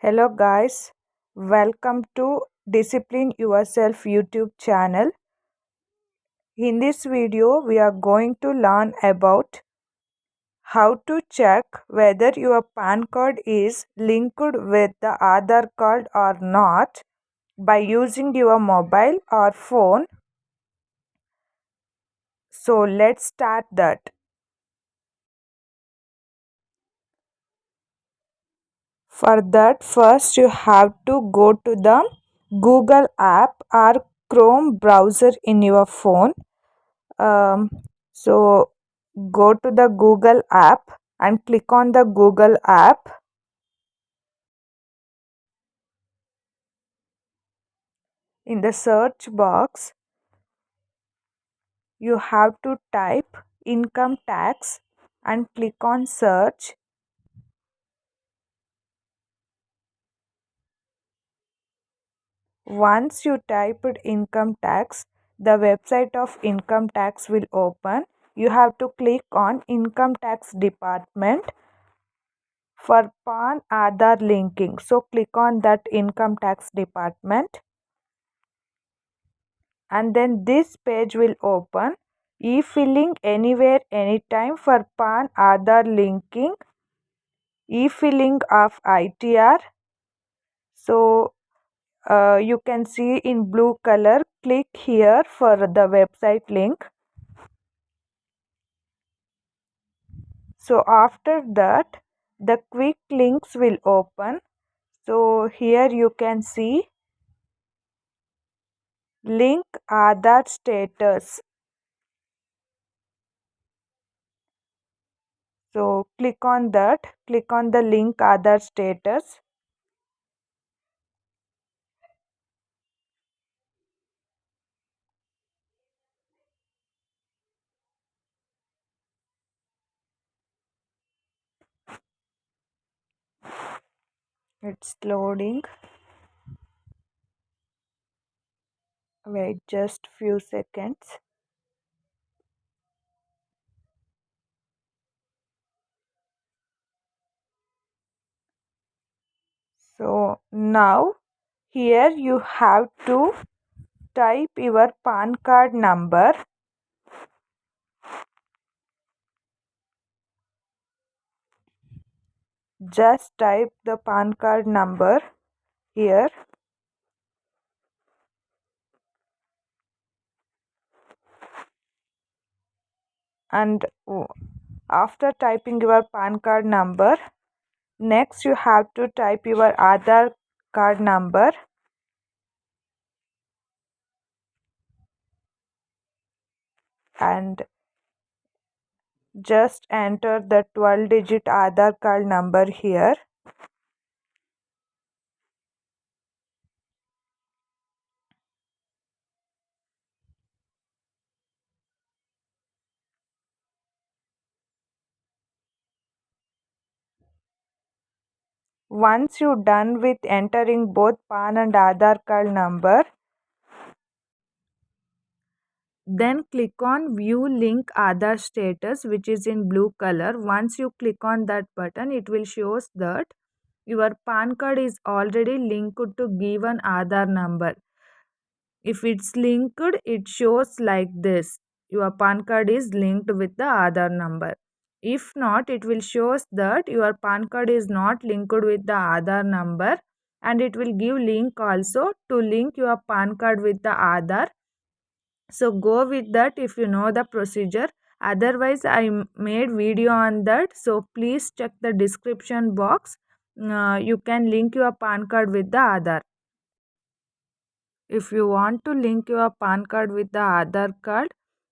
Hello guys, welcome to Discipline Yourself YouTube channel. In this video, we are going to learn about how to check whether your PAN card is linked with the Aadhar card or not by using your mobile or phone. So let's start that. For that, first you have to go to the Google app or Chrome browser in your phone. Um, so go to the Google app and click on the Google app. In the search box, you have to type income tax and click on search. Once you typed income tax, the website of income tax will open. You have to click on income tax department for PAN Aadhar linking. So click on that income tax department. And then this page will open. E-filling anywhere anytime for PAN Aadhar linking, e-filling of ITR. So you can see in blue color, click here for the website link. So after that, the quick links will open. So here you can see link Aadhar status. So click on that, click on the link Aadhar status. It's loading. Wait just few seconds. So now here you have to type your PAN card number. Just type the PAN card number here. And after typing your PAN card number, next you have to type your Aadhar card number. And just enter the 12-digit Aadhar card number here. Once you're done with entering both PAN and Aadhar card number, then click on view link Aadhar status, which is in blue color. Once you click on that button, it will shows that your PAN card is already linked to given Aadhar number. If it's linked, it shows like this. Your PAN card is linked with the Aadhar number. If not, it will shows that your PAN card is not linked with the Aadhar number, and it will give link also to link your PAN card with the Aadhar. So go with that if you know the procedure. Otherwise, I made video on that. So please check the description box. You can link your PAN card with the Aadhar. If you want to link your PAN card with the Aadhar card,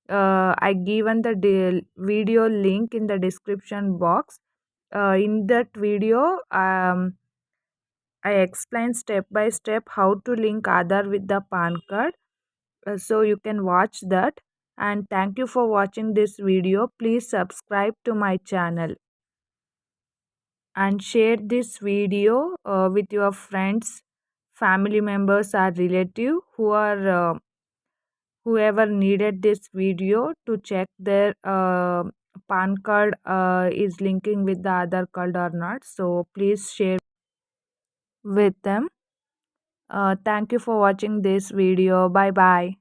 I given the video link in the description box. In that video, I explain step by step how to link Aadhar with the PAN card. So you can watch that. And thank you for watching this video. Please subscribe to my channel and share this video with your friends, family members or relative whoever needed this video to check their PAN card is linking with the Aadhar card or not. So please share. with them. Thank you for watching this video. Bye bye.